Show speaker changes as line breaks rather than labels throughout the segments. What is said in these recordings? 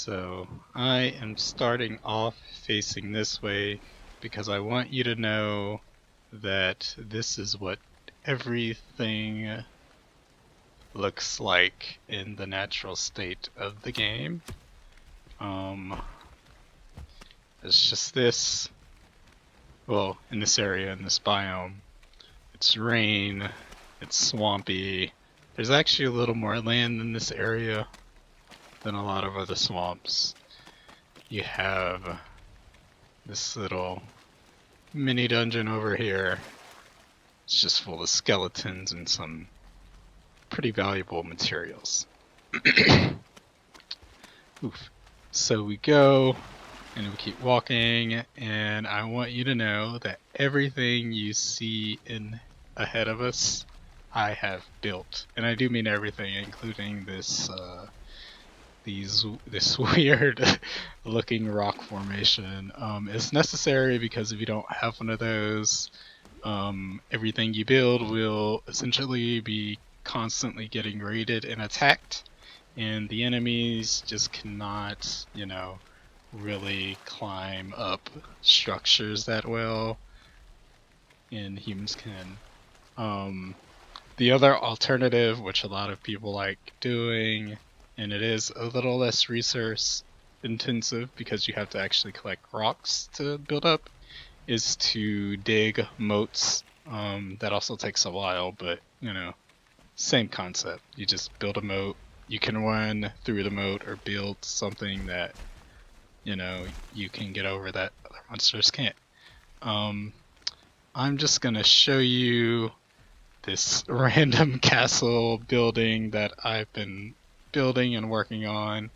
So I am starting off facing this way because I want you to know that this is what everything looks like in the natural state of the game. It's just this, well, in this area, in this biome, it's rain, it's swampy. There's actually a little more land in this area than a lot of other swamps. You have this little mini dungeon over here. It's just full of skeletons and some pretty valuable materials. Oof. So we go and we keep walking, and I want you to know that everything you see ahead of us, I have built. And I do mean everything, including this this weird looking rock formation. It's necessary because if you don't have one of those, everything you build will essentially be constantly getting raided and attacked, and the enemies just cannot, really climb up structures that well, and humans can. The other alternative, which a lot of people like doing, and it is a little less resource intensive because you have to actually collect rocks to build up, is to dig moats. That also takes a while, but same concept. You just build a moat. You can run through the moat or build something that you can get over that other monsters can't. I'm just gonna show you this random castle building that I've been building and working on.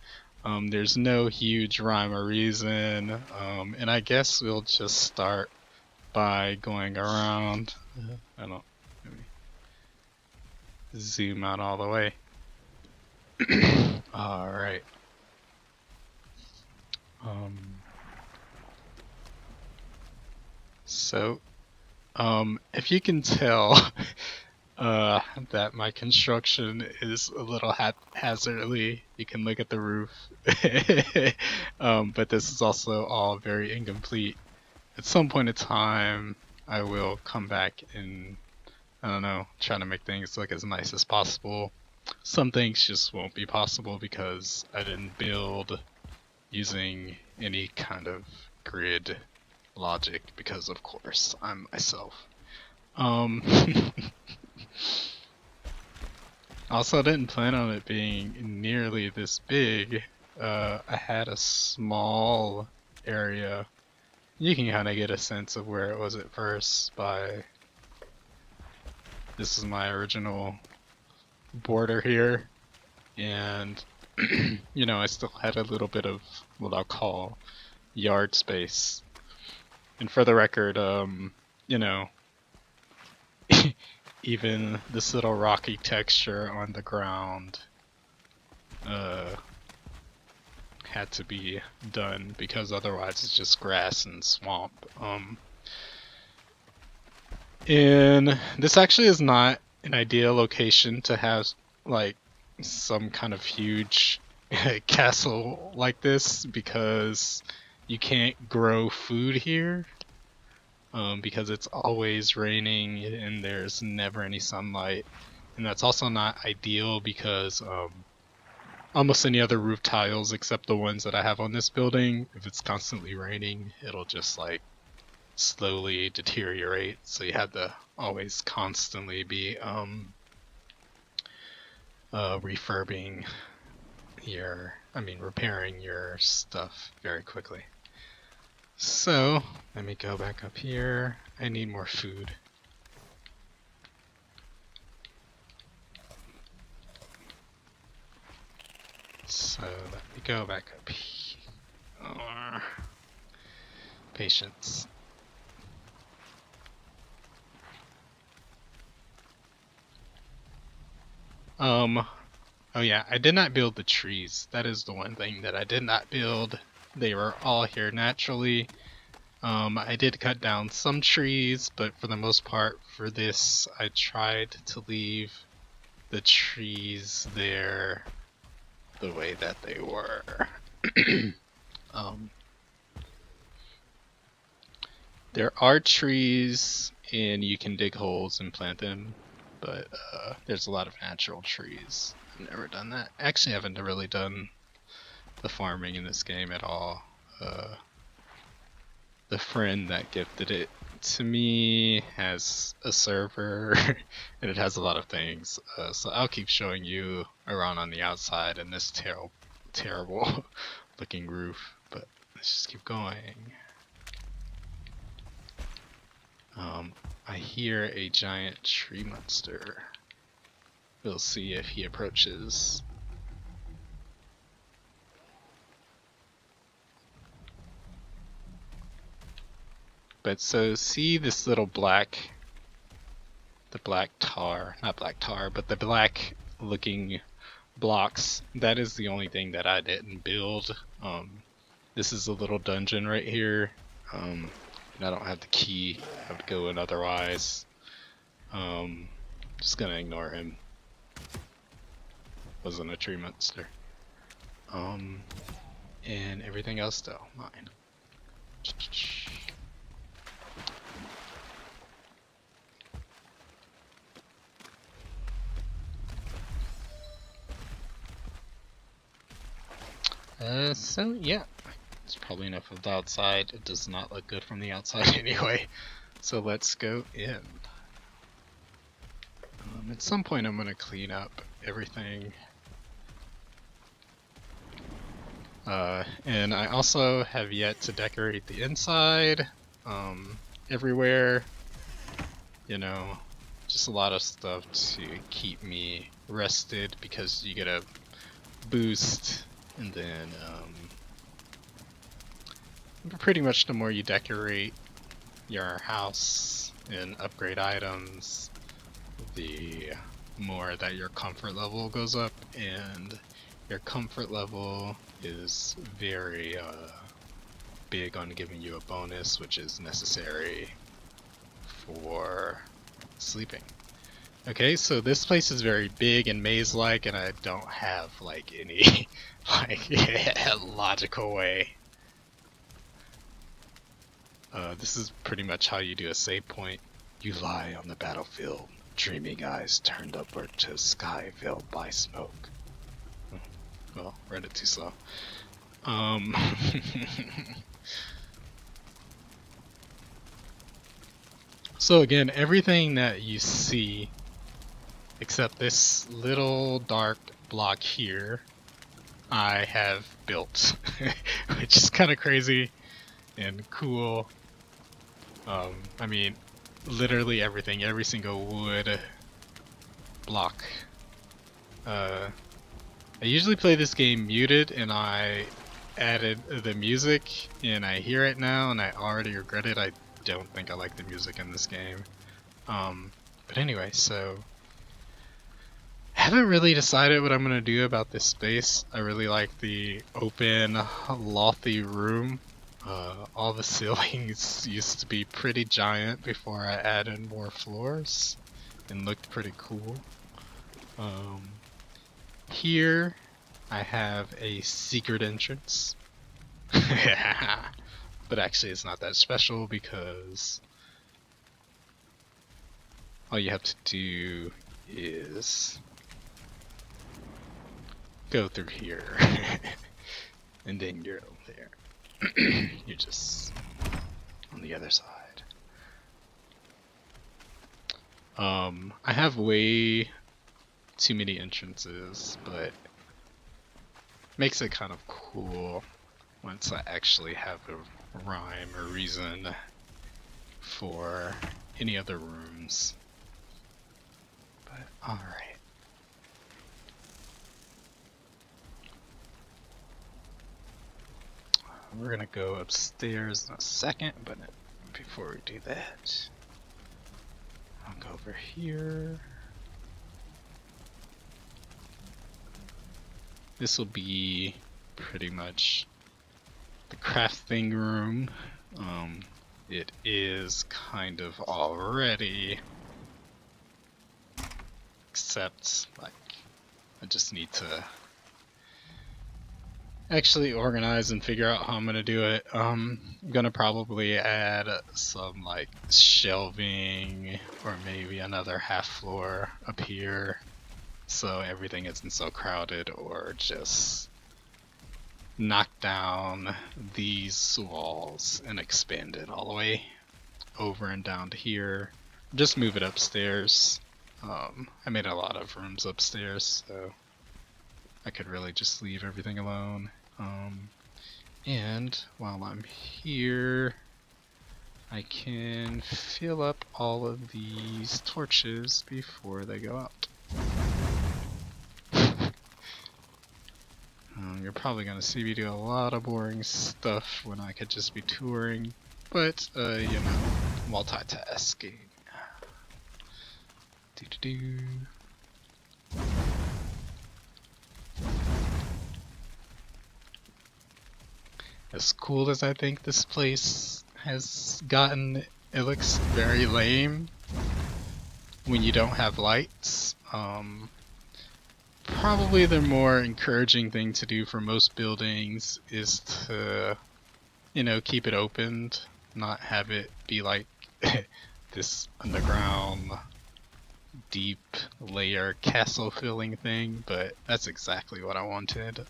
There's no huge rhyme or reason, and I guess we'll just start by going around. Maybe zoom out all the way. Alright. So, if you can tell, that my construction is a little haphazardly. You can look at the roof. But this is also all very incomplete. At some point in time, I will come back and, I don't know, try to make things look as nice as possible. Some things just won't be possible because I didn't build using any kind of grid logic because, of course, I'm myself. Also, didn't plan on it being nearly this big. I had a small area. You can kind of get a sense of where it was at first by... This is my original border here. And, I still had a little bit of what I'll call yard space. And for the record, even this little rocky texture on the ground had to be done because otherwise it's just grass and swamp. And this actually is not an ideal location to have like some kind of huge castle like this because you can't grow food here. Because it's always raining and there's never any sunlight. And that's also not ideal because almost any other roof tiles except the ones that I have on this building, if it's constantly raining, it'll just like slowly deteriorate. So you have to always constantly be repairing your stuff very quickly. So, let me go back up here. I need more food. So, let me go back up here. Patience. Oh yeah, I did not build the trees. That is the one thing that I did not build. They were all here naturally. I did cut down some trees, but for the most part for this, I tried to leave the trees there the way that they were. um, there are trees, and you can dig holes and plant them, but there's a lot of natural trees. I've never done that. Actually, I haven't really done the farming in this game at all. The friend that gifted it to me has a server, and it has a lot of things. So I'll keep showing you around on the outside and this terrible looking roof. But let's just keep going. I hear a giant tree monster. We'll see if he approaches. But so see this little black, the black tar, not black tar, but the black looking blocks. That is the only thing that I didn't build. This is a little dungeon right here. And I don't have the key. I have to go in otherwise. Just gonna ignore him. Wasn't a tree monster. And everything else though, mine. So yeah, it's probably enough of the outside. It does not look good from the outside anyway. So let's go in. At some point I'm gonna clean up everything. And I also have yet to decorate the inside. Everywhere, you know, just a lot of stuff to keep me rested because you get a boost, and then pretty much the more you decorate your house and upgrade items, the more that your comfort level goes up, and your comfort level is very big on giving you a bonus, which is necessary for sleeping. Okay, so this place is very big and maze-like, and I don't have like any like logical way. This is pretty much how you do a save point. You lie on the battlefield, dreaming eyes turned upward to a sky veiled by smoke. Well, read it too slow. So again, everything that you see, except this little dark block here, I have built, which is kind of crazy and cool. I mean, literally everything, every single wood block. I usually play this game muted, and I added the music, and I hear it now, and I already regret it. I don't think I like the music in this game. But anyway, so I haven't really decided what I'm gonna do about this space. I really like the open, lofty room. All the ceilings used to be pretty giant before I added more floors, and looked pretty cool. Here I have a secret entrance. But actually it's not that special because all you have to do is go through here and then you're there. You're just on the other side. I have way too many entrances, but makes it kind of cool once I actually have a rhyme or reason for any other rooms. But alright. We're gonna go upstairs in a second, but before we do that, I'll go over here. This will be pretty much the crafting room. It is kind of already, except like I just need to actually organize and figure out how I'm gonna do it, I'm gonna probably add some like shelving or maybe another half floor up here so everything isn't so crowded, or just knock down these walls and expand it all the way over and down to here. Just move it upstairs. I made a lot of rooms upstairs, so I could really just leave everything alone. And while I'm here, I can fill up all of these torches before they go out. You're probably going to see me do a lot of boring stuff when I could just be touring, but, you know, multitasking. Do-do-do. As cool as I think this place has gotten, it looks very lame when you don't have lights. Probably the more encouraging thing to do for most buildings is to, you know, keep it opened, not have it be like this underground deep layer castle filling thing, but that's exactly what I wanted.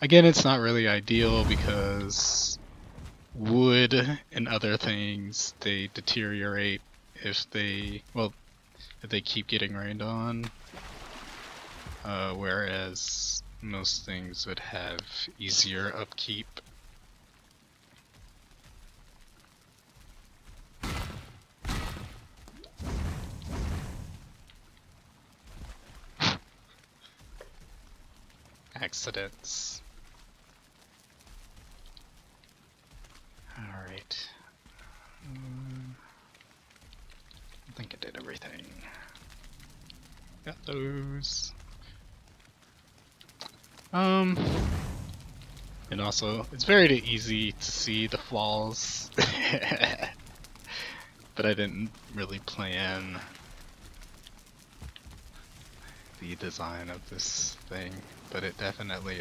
Again, it's not really ideal because wood and other things, they deteriorate if they keep getting rained on. Whereas most things would have easier upkeep. Accidents. Alright. I think I did everything. Got those. And also, it's very easy to see the flaws. But I didn't really plan the design of this thing, but it definitely,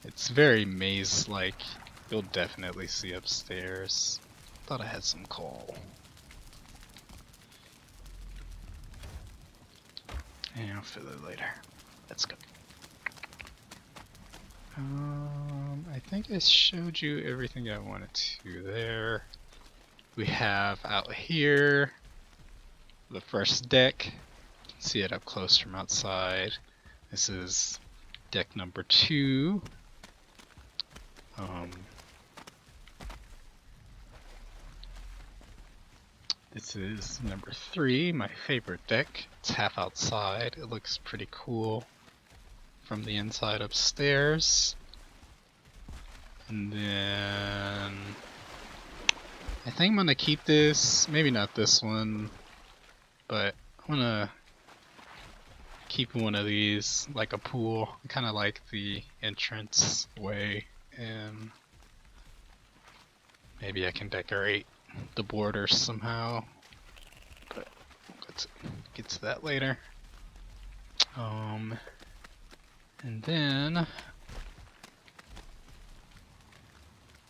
it's very maze-like. You'll definitely see upstairs. Thought I had some coal. And I'll fill it later. Let's go. I think I showed you everything I wanted to there. We have out here the first deck. See it up close from outside. This is deck number 2. This is number 3, my favorite deck. It's half outside. It looks pretty cool from the inside upstairs. And then I think I'm gonna keep this, maybe not this one, but I'm gonna keep one of these like a pool. I kinda like the entrance way, and maybe I can decorate the borders somehow, but let's get to that later. And then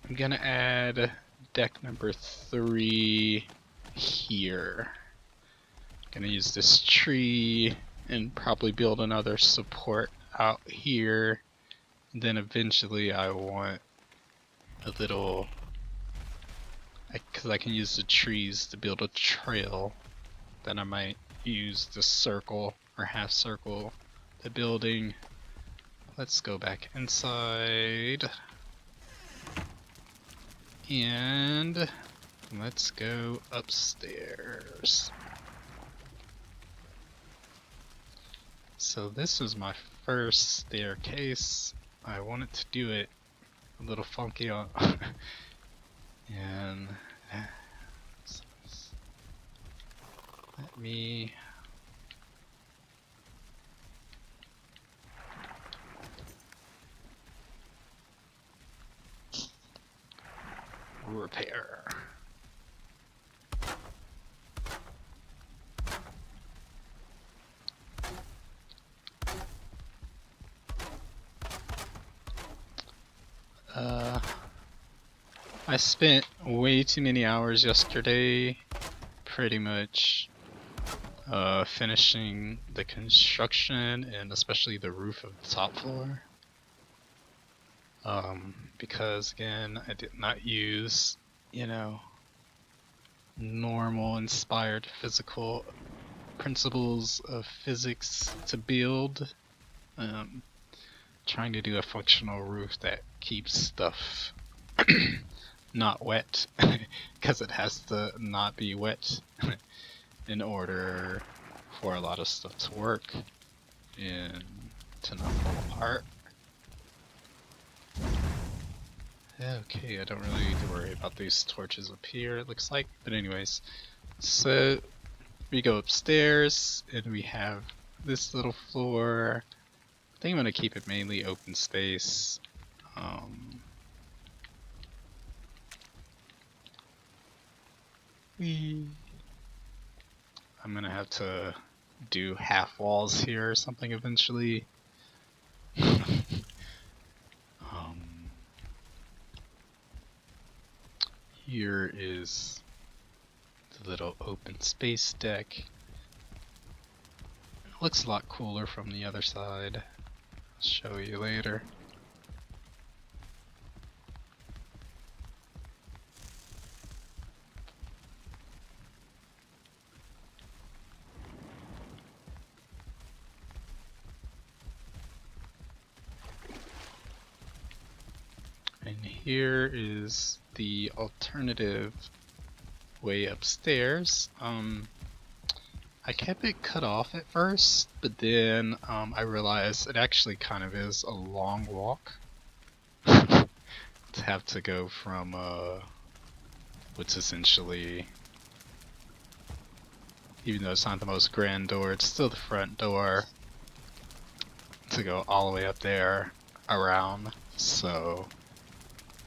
I'm gonna add deck number 3 here. Gonna use this tree and probably build another support out here. And then eventually I want a little, because I can use the trees to build a trail, then I might use the circle or half circle the building. Let's go back inside and let's go upstairs. So this is my first staircase. I wanted to do it a little funky on and let me repair. I spent way too many hours yesterday pretty much finishing the construction and especially the roof of the top floor. Because again, I did not use, you know, normal inspired physical principles of physics to build. Trying to do a functional roof that keeps stuff not wet, because it has to not be wet in order for a lot of stuff to work and to not fall apart. Okay, I don't really need to worry about these torches up here, it looks like. But anyways, so we go upstairs and we have this little floor. I think I'm going to keep it mainly open space. I'm going to have to do half walls here or something eventually. Here is the little open space deck. It looks a lot cooler from the other side. I'll show you later. And here is the alternative way upstairs. I kept it cut off at first, but then I realized it actually kind of is a long walk to have to go from what's essentially, even though it's not the most grand door, it's still the front door, to go all the way up there around. So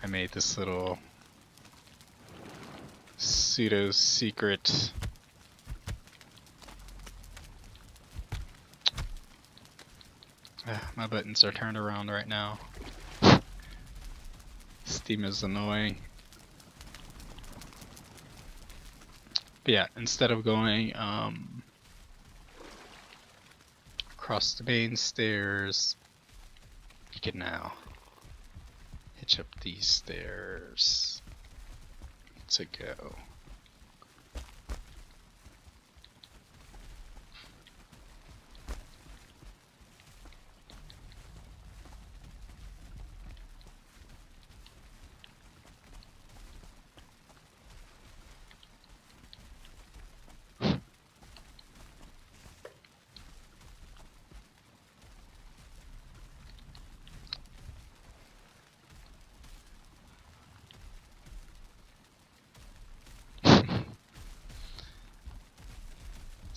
I made this little pseudo secret my buttons are turned around right now. Steam is annoying. But yeah, instead of going across the main stairs, you can now hitch up these stairs to go.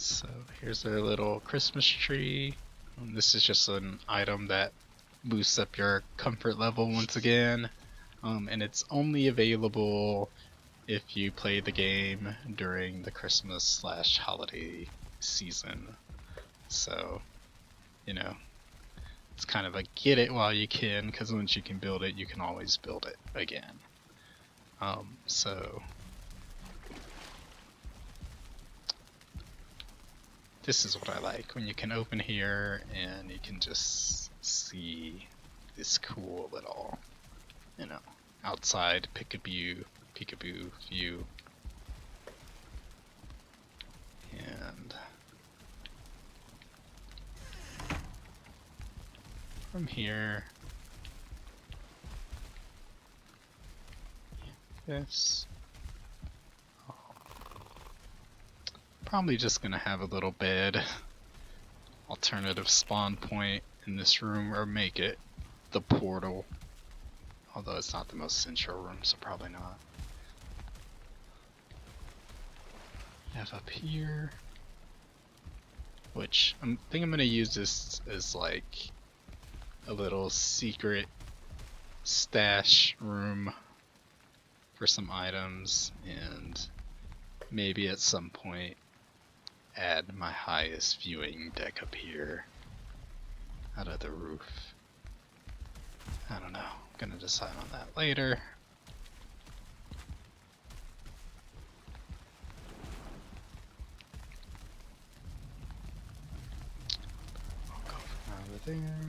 So here's our little Christmas tree. This is just an item that boosts up your comfort level once again. And it's only available if you play the game during the Christmas/holiday season. So, you know, it's kind of a get it while you can, because once you can build it, you can always build it again. So this is what I like, when you can open here and you can just see this cool little, you know, outside peekaboo view. And from here, this, probably just gonna have a little bed, alternative spawn point in this room, or make it the portal. Although it's not the most central room, so probably not. Have up here, which I think I'm gonna use this as like a little secret stash room for some items, and maybe at some point add my highest viewing deck up here out of the roof. I don't know, Gonna decide on that later. I'll go from over there.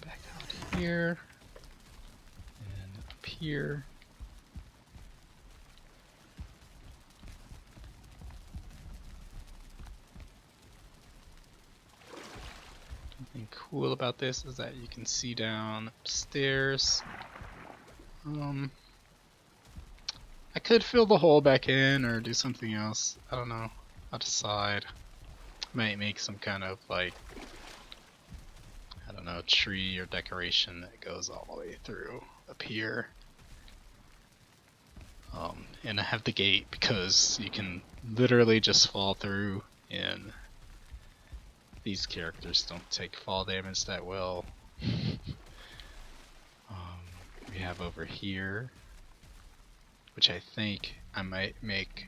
Back out here. And up here. Something cool about this is that you can see down upstairs. I could fill the hole back in or do something else. I don't know. I'll decide. Might make some kind of like, I don't know, tree or decoration that goes all the way through up here. And I have the gate because you can literally just fall through, and these characters don't take fall damage that well. We have over here, which I think I might make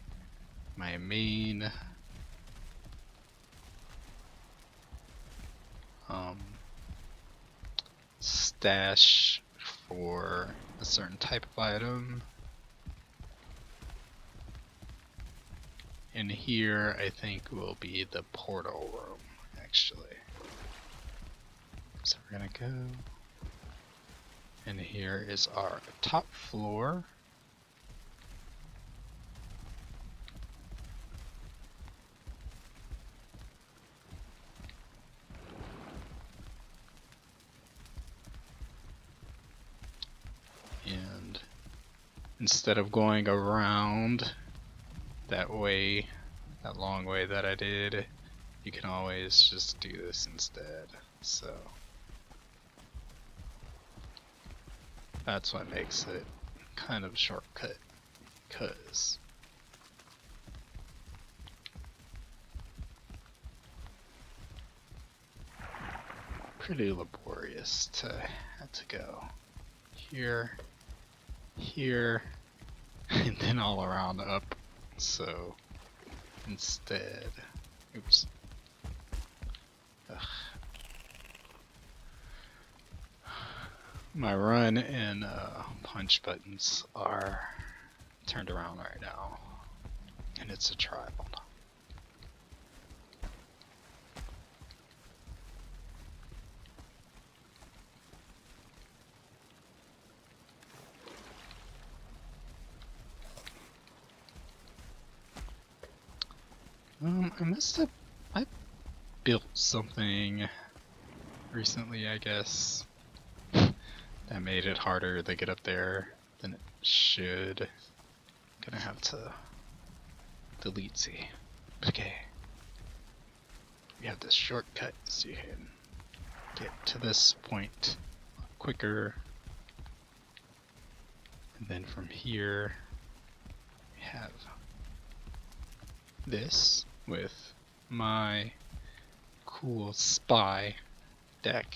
my main stash for a certain type of item. And here I think will be the portal room, actually. So we're gonna go, and here is our top floor. And instead of going around that way, that long way that I did, you can always just do this instead. So that's what makes it kind of a shortcut, because pretty laborious to have to go here, here, and then all around up. So instead, oops. Ugh. My run and punch buttons are turned around right now, and it's a trial. I built something recently, I guess, that made it harder to get up there than it should. Gonna have to delete C. Okay. We have this shortcut so you can get to this point quicker. And then from here we have this with my cool spy deck.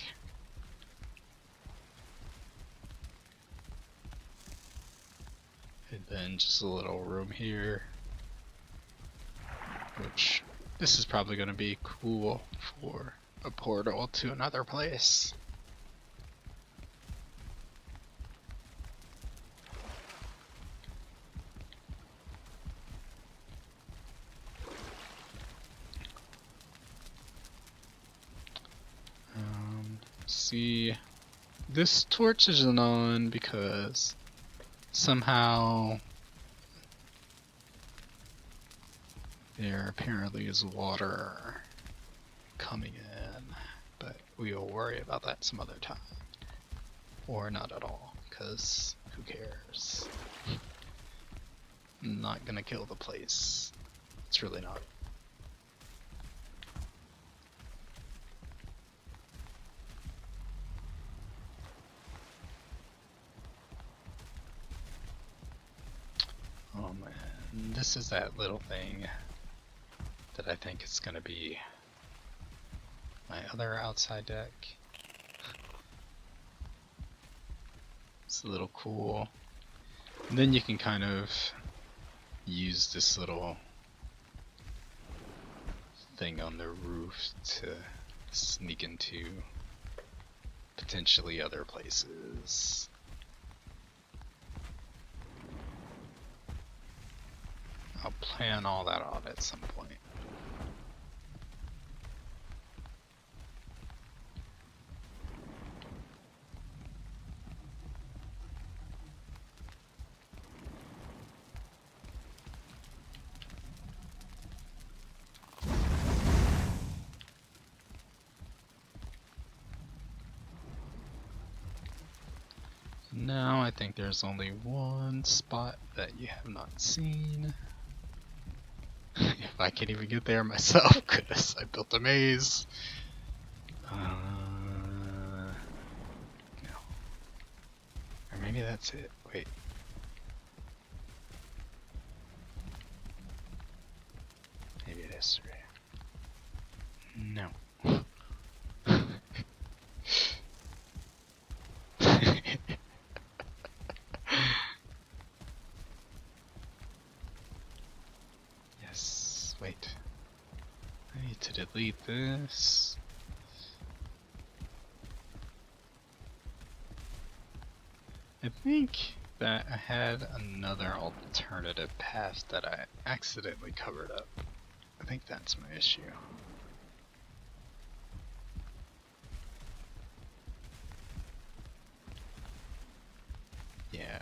And then just a little room here, which this is probably going to be cool for a portal to another place. See, this torch isn't on because somehow there apparently is water coming in, but we will worry about that some other time. Or not at all, because who cares? I'm not gonna kill the place. It's really not. And this is that little thing that I think is going to be my other outside deck. It's a little cool. And then you can kind of use this little thing on the roof to sneak into potentially other places. I'll plan all that out at some point. Now I think there's only one spot that you have not seen. If I can even get there myself, because I built a maze. No. Or maybe that's it. Wait. Maybe it is 3. No. Yes, wait. I need to delete this. I think that I had another alternative path that I accidentally covered up. I think that's my issue. Yeah.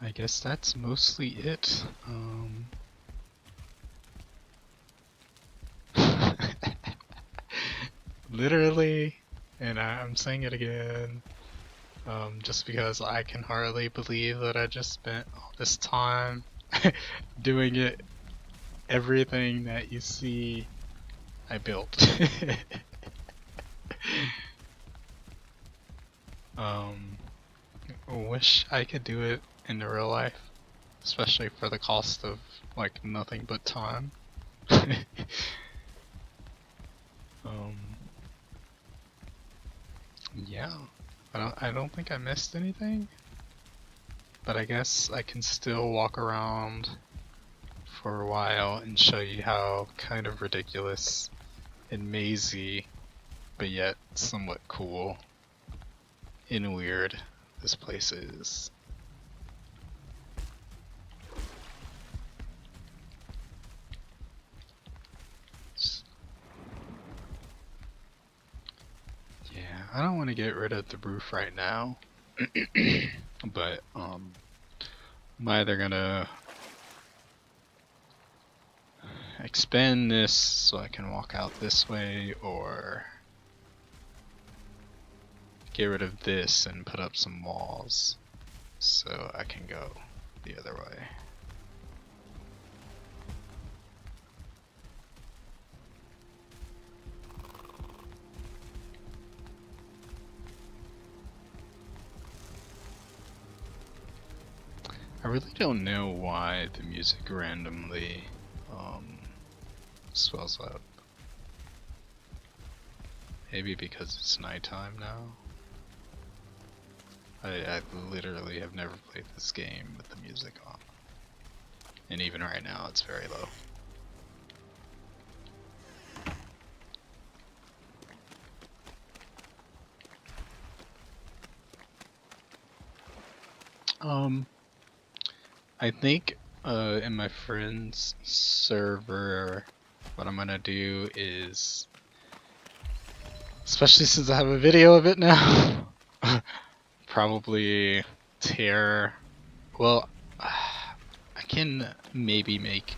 I guess that's mostly it. Literally, and I'm saying it again, just because I can hardly believe that I just spent all this time doing it. Everything that you see, I built. Wish I could do it in the real life, especially for the cost of like nothing but time. Yeah, I don't think I missed anything, but I guess I can still walk around for a while and show you how kind of ridiculous and mazy, but yet somewhat cool and weird this place is. Yeah, I don't want to get rid of the roof right now, but I'm either gonna expand this so I can walk out this way, or get rid of this and put up some walls so I can go the other way. I really don't know why the music randomly swells up. Maybe because it's nighttime now. I literally have never played this game with the music on. And even right now it's very low. I think in my friend's server, what I'm gonna do is, especially since I have a video of it now, probably tear, well, I can maybe make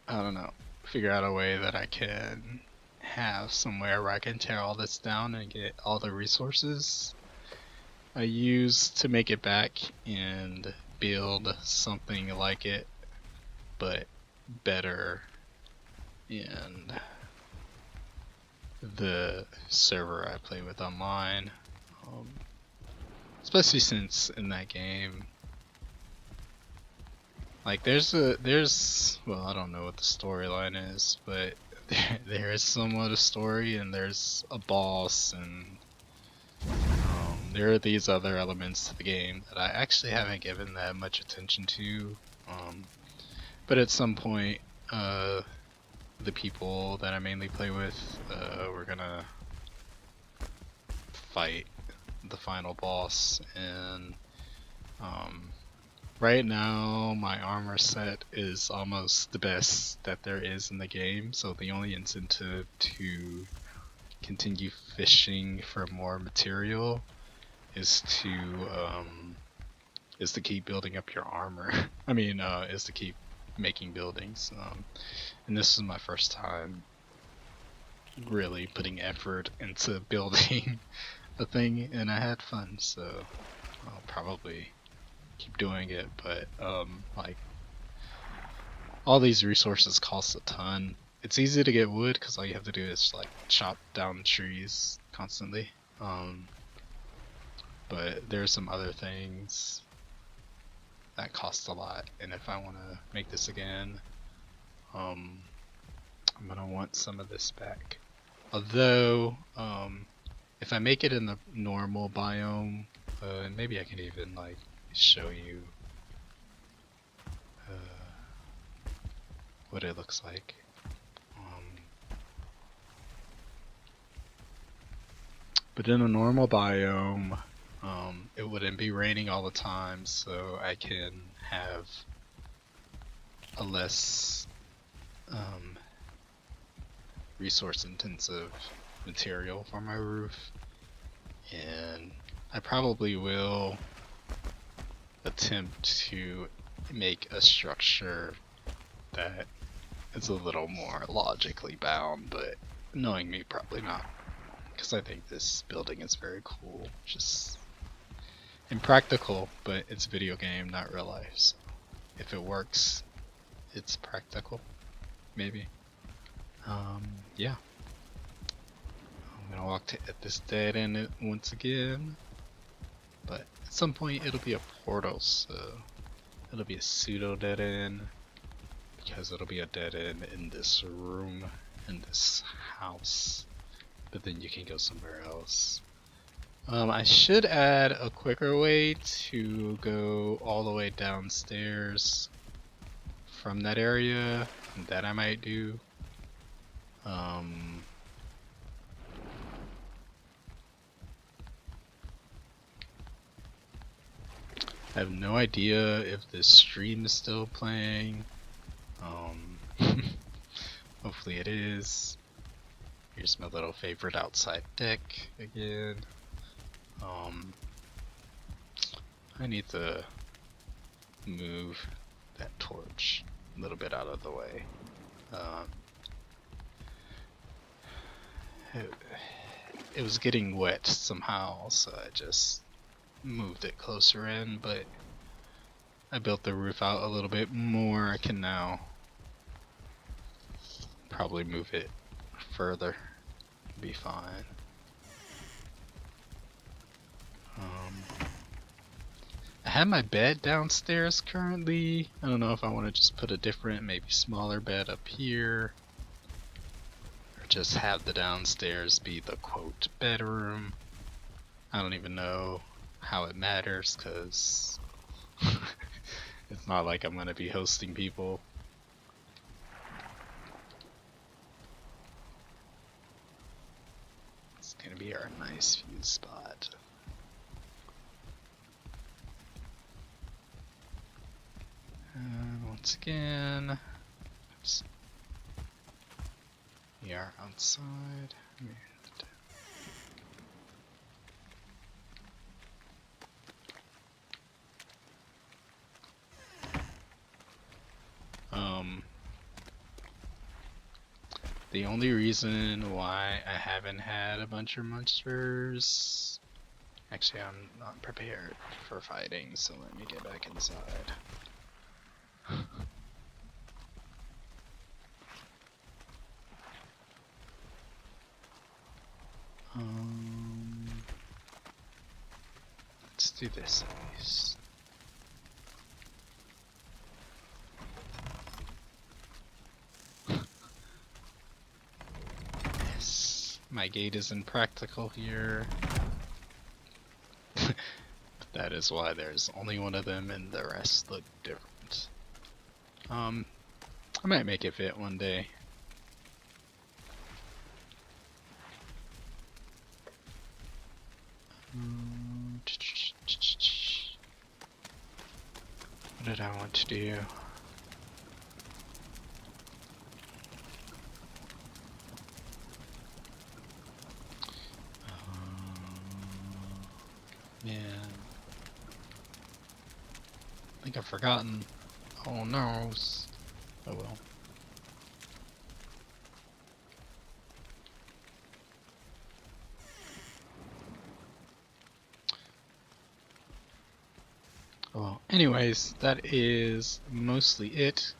I don't know, figure out a way that I can have somewhere where I can tear all this down and get all the resources I use to make it back and build something like it, but better in the server I play with online. Especially since in that game, like there's well, I don't know what the storyline is, but there is somewhat a story, and there's a boss, and there are these other elements to the game that I actually haven't given that much attention to. But at some point, the people that I mainly play with, we're gonna fight the final boss, and right now my armor set is almost the best that there is in the game, so the only incentive to continue fishing for more material is to keep building up your armor. I mean, is to keep making buildings. And this is my first time really putting effort into building a thing, and I had fun, so I'll probably keep doing it. But like, all these resources cost a ton. It's easy to get wood because all you have to do is like chop down trees constantly. But there's some other things that cost a lot, and if I want to make this again, I'm gonna want some of this back. Although, if I make it in the normal biome, and maybe I can even like show you what it looks like. But in a normal biome, it wouldn't be raining all the time, so I can have a less resource intensive material for my roof, and I probably will attempt to make a structure that is a little more logically bound, but knowing me, probably not, because I think this building is very cool, just impractical, but it's a video game, not real life, so if it works, it's practical, maybe. Yeah. I'm gonna walk at this dead end once again, but at some point it'll be a portal, so it'll be a pseudo dead end, because it'll be a dead end in this room, in this house, but then you can go somewhere else. I should add a quicker way to go all the way downstairs from that area, that I might do. I have no idea if this stream is still playing. Hopefully it is. Here's my little favorite outside deck again. I need to move that torch a little bit out of the way. It was getting wet somehow, so I just moved it closer in, but I built the roof out a little bit more. I can now probably move it further, be fine. I have my bed downstairs currently. I don't know if I want to just put a different, maybe smaller bed up here, or just have the downstairs be the quote bedroom. I don't even know how it matters, because it's not like I'm going to be hosting people. It's going to be our nice view spot. And once again, oops, we are outside. the only reason why I haven't had a bunch of monsters... Actually, I'm not prepared for fighting, so let me get back inside. Let's do this at least. Yes, my gate is impractical here. That is why there's only one of them and the rest look different. I might make it fit one day. What did I want to do? Man, I think I've forgotten. Oh no. Oh well. Well, anyways, that is mostly it.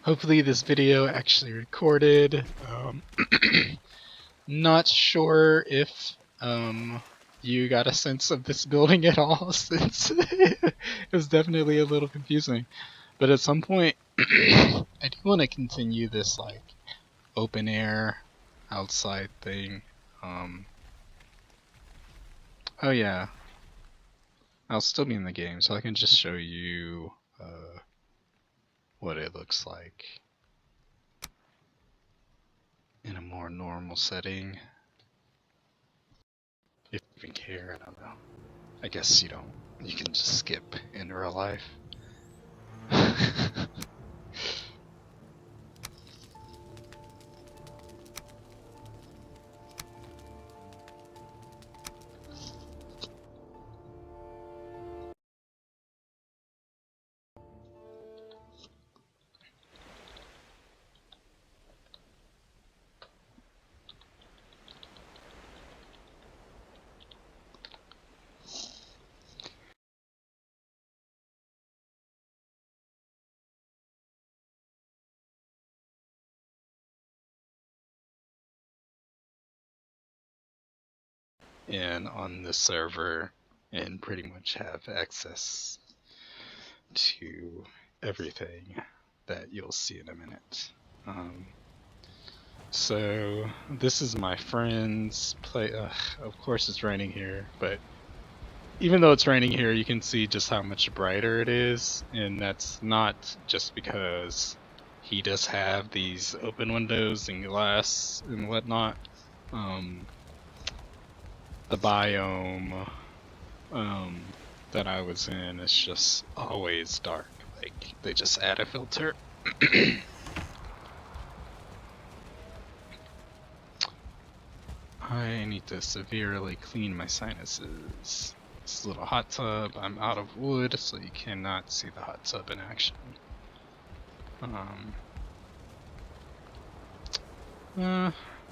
Hopefully this video actually recorded. Not sure if you got a sense of this building at all, since it was definitely a little confusing. But at some point, I do want to continue this like open air outside thing. Oh yeah, I'll still be in the game, so I can just show you what it looks like in a more normal setting. If you even care, I don't know. I guess you don't. You can just skip in real life. And on this server, and pretty much have access to everything that you'll see in a minute. So this is my friend's play. Of course it's raining here, but even though it's raining here, you can see just how much brighter it is, and that's not just because he does have these open windows and glass and whatnot. The biome that I was in is just always dark. Like, they just add a filter. I need to severely clean my sinuses. This little hot tub, I'm out of wood, so you cannot see the hot tub in action.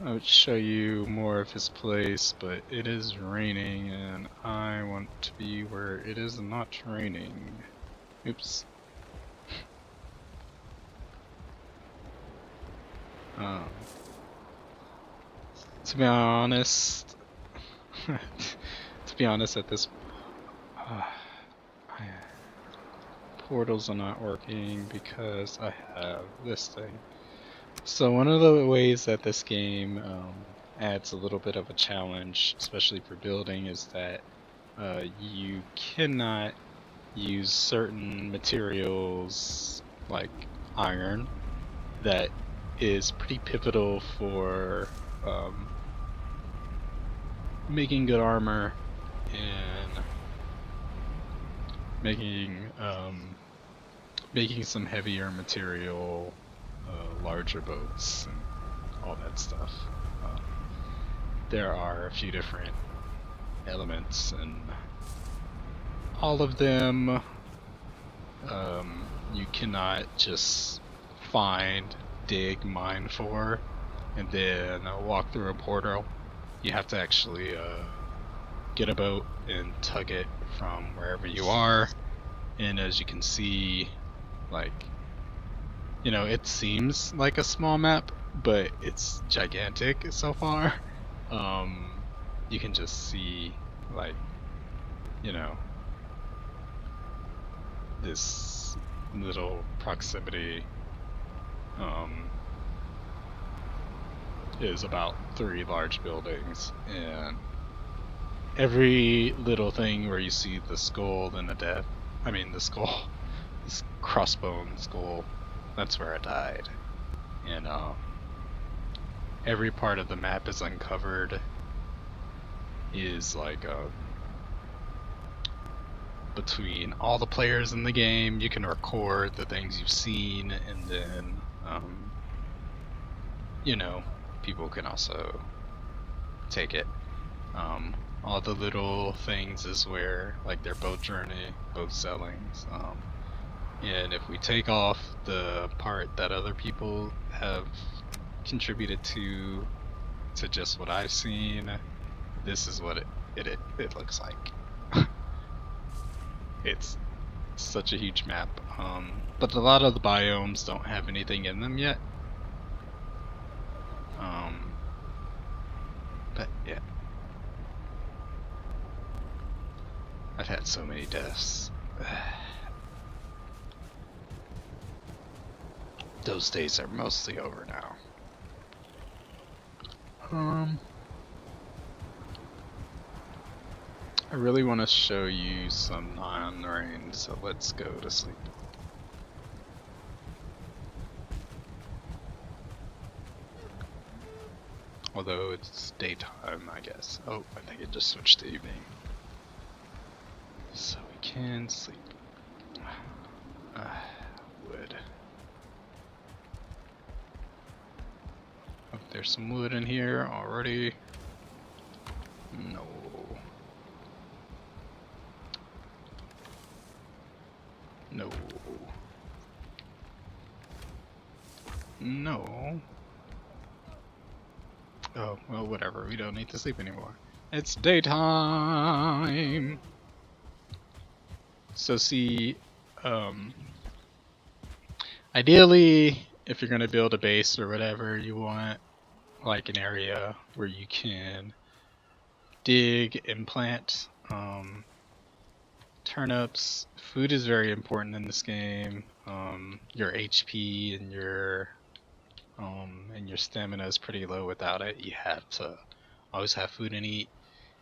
I would show you more of his place, but it is raining and I want to be where it is not raining. Oops. To be honest, at this portals are not working because I have this thing. So one of the ways that this game adds a little bit of a challenge, especially for building, is that you cannot use certain materials like iron that is pretty pivotal for making good armor and making some heavier material, larger boats, and all that stuff. There are a few different elements, and all of them you cannot just find, dig, mine for. and then walk through a portal. You have to actually get a boat and tug it from wherever you are. And as you can see, like, you know, it seems like a small map, but it's gigantic so far. You can just see, like, you know, this little proximity is about 3 large buildings, and every little thing where you see the skull and the skull, this crossbone skull, that's where I died. And every part of the map is uncovered, is like between all the players in the game, you can record the things you've seen, and then you know, people can also take it. All the little things is where, like, their boat journey, boat sellings, and if we take off the part that other people have contributed to just what I've seen, this is what it looks like. It's such a huge map, but a lot of the biomes don't have anything in them yet. But yeah, I've had so many deaths. Those days are mostly over now. I really want to show you some non-rain, so let's go to sleep. Although it's daytime, I guess. Oh, I think it just switched to evening. So we can sleep. Wood. Oh, there's some wood in here already. No. No. No. Oh, well, whatever. We don't need to sleep anymore. It's daytime! So see, ideally, if you're going to build a base or whatever, you want, like, an area where you can dig and plant turnips. Food is very important in this game. Your HP and your stamina is pretty low without it. You have to always have food and eat.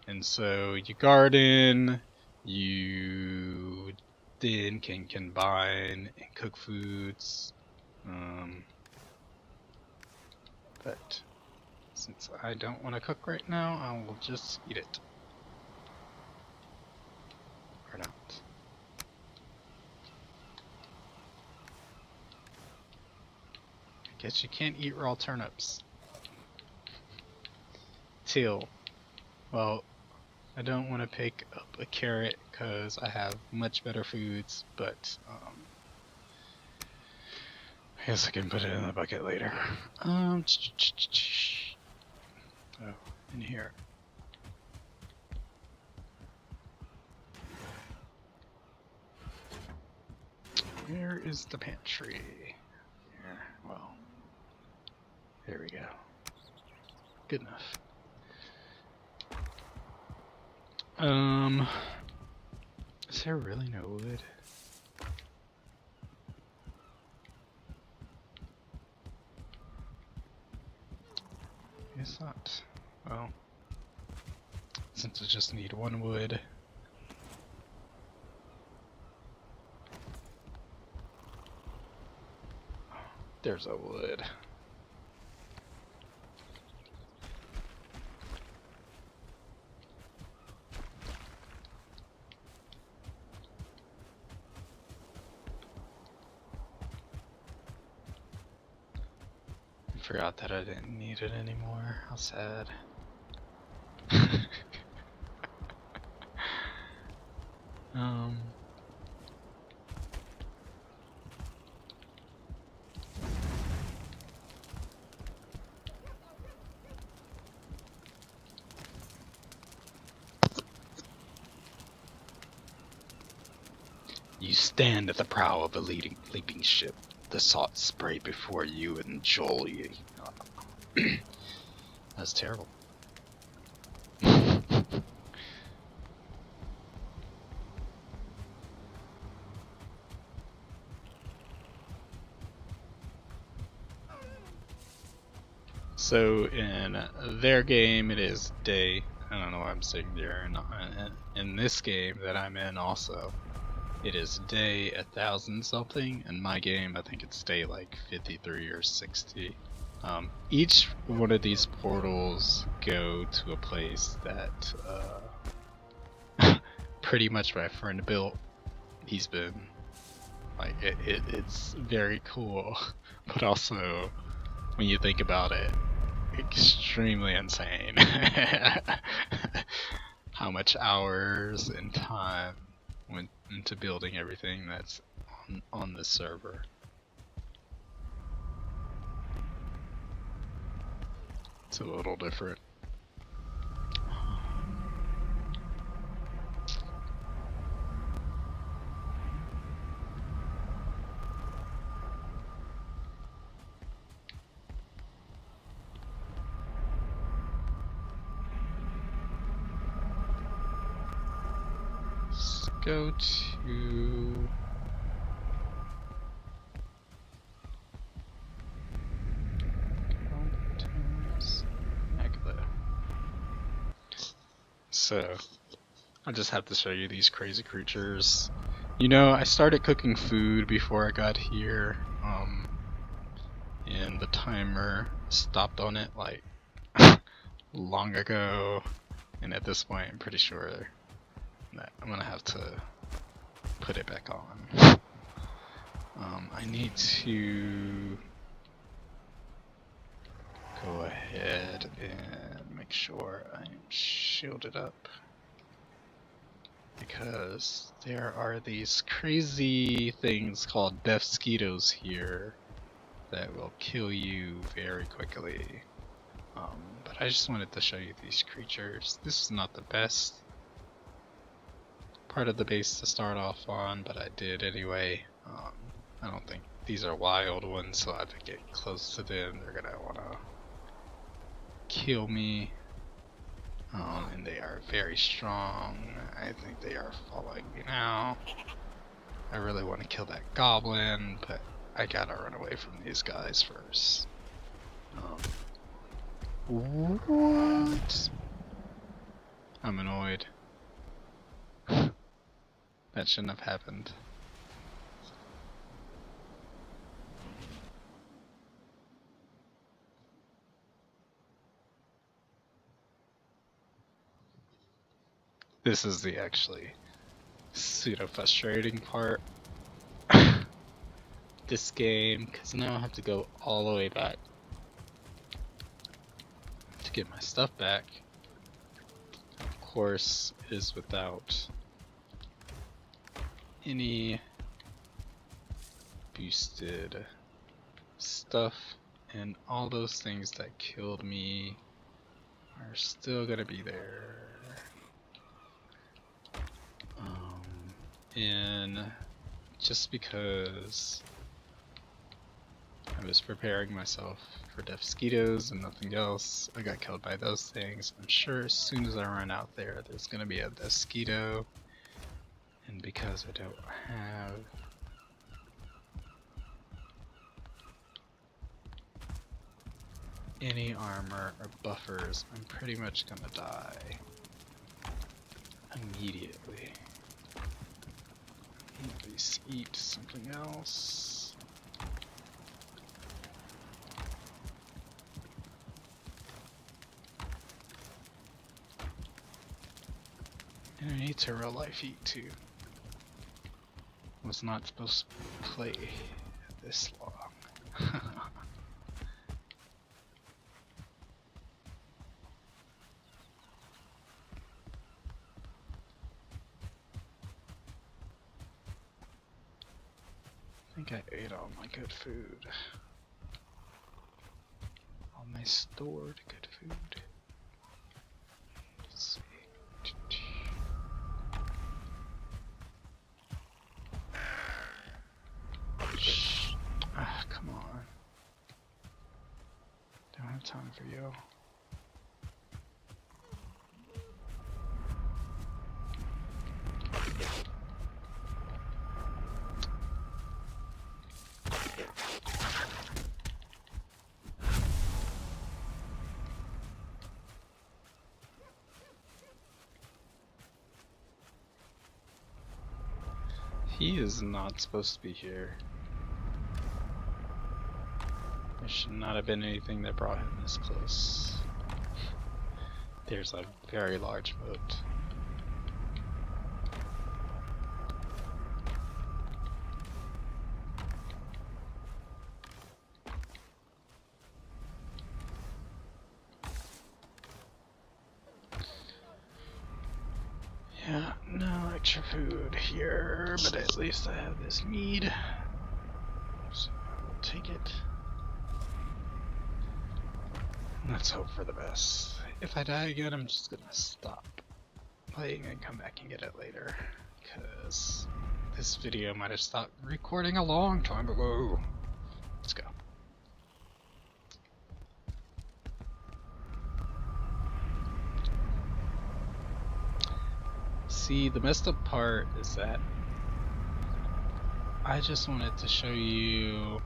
And so you garden, you then can combine and cook foods. But since I don't want to cook right now, I will just eat it. Or not. I guess you can't eat raw turnips. Teal. Well, I don't want to pick up a carrot because I have much better foods, but I guess I can put it in the bucket later. Oh, in here. Where is the pantry? Here, well, there we go. Good enough. Is there really no wood? Guess not. Well, since I just need 1 wood. There's a wood. Forgot that I didn't need it anymore. How sad. stand at the prow of a leaping ship. The salt spray before you enjoy. That's terrible. So in their game, it is day. I don't know why I'm saying there. In this game that I'm in, also, it is day 1,000 something. In my game, I think it's day like 53 or 60. Each one of these portals go to a place that pretty much my friend built. He's been like it's very cool, but also when you think about it, extremely insane. How much hours and time went into building everything that's on this server. It's a little different. Let's go to So, I just have to show you these crazy creatures. You know, I started cooking food before I got here, and the timer stopped on it like long ago, and at this point I'm pretty sure that I'm gonna have to put it back on. I need to go ahead and make sure I'm shielded up, because there are these crazy things called mosquitoes here that will kill you very quickly. But I just wanted to show you these creatures. This is not the best part of the base to start off on, but I did anyway. I don't think these are wild ones, so if I get close to them, they're gonna wanna kill me. And they are very strong. I think they are following me now. I really want to kill that goblin, but I gotta run away from these guys first. What? I'm annoyed. That shouldn't have happened. This is the actually pseudo frustrating part. This game, because now I have to go all the way back to get my stuff back. Of course, is without any boosted stuff, and all those things that killed me are still gonna be there. And just because I was preparing myself for mosquitoes and nothing else, I got killed by those things. I'm sure as soon as I run out there, there's gonna be a mosquito, and because I don't have any armor or buffers, I'm pretty much gonna die immediately. At least eat something else. And I need to real life eat too. Was not supposed to play this long. I think I ate all my good food. All my stored good food. Let's see. have time for you. He is not supposed to be here. There should not have been anything that brought him this close. There's a very large boat. Yeah, no extra food here, but at least I have this mead. So I'll take it. Let's hope for the best. If I die again, I'm just gonna stop playing and come back and get it later. Because this video might have stopped recording a long time ago. Let's go. See, the messed up part is that I just wanted to show you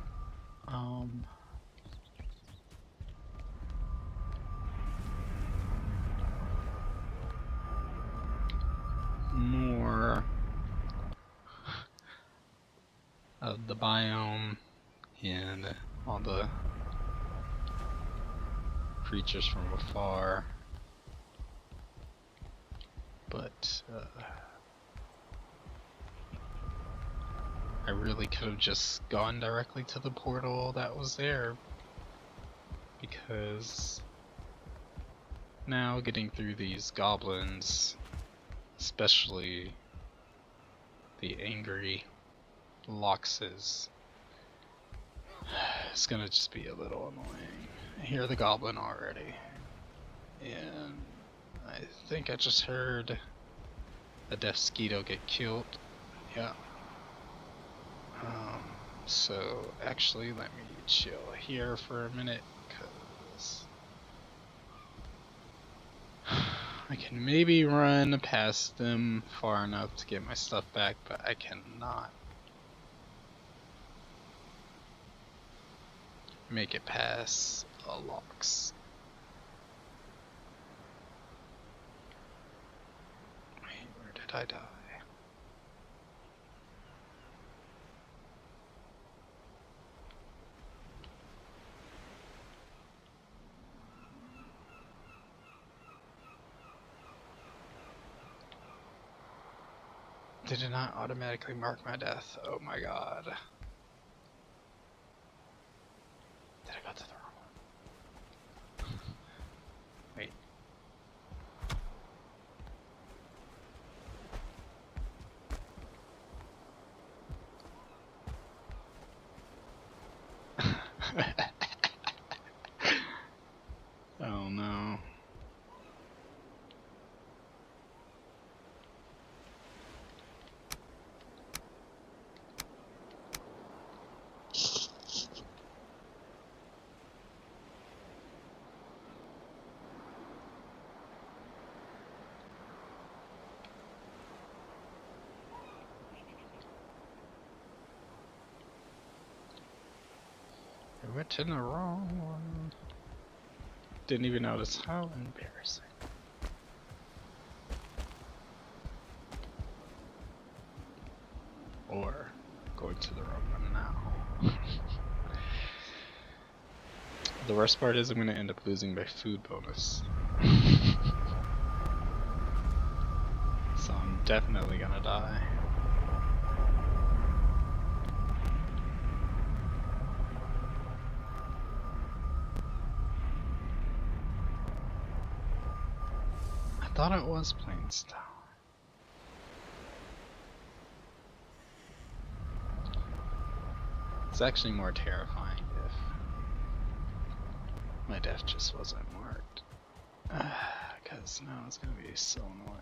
more of the biome and all the creatures from afar, but I really could have just gone directly to the portal that was there, because now getting through these goblins, especially the angry Loxes, it's gonna just be a little annoying. I hear the goblin already, and I think I just heard a deaf Skeeto get killed. Yeah. So actually, let me chill here for a minute, because I can maybe run past them far enough to get my stuff back, but I cannot make it past a Lox. Wait, where did I die? Did it not automatically mark my death? Oh my god. Did I go to the wrong one? Wait. Oh no. I went to the wrong one. Didn't even notice. How embarrassing. Or going to the wrong one now. The worst part is I'm going to end up losing my food bonus. So I'm definitely going to die. I thought it was Plains Tower. It's actually more terrifying if my death just wasn't marked. Because now it's going to be so annoying.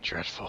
Dreadful.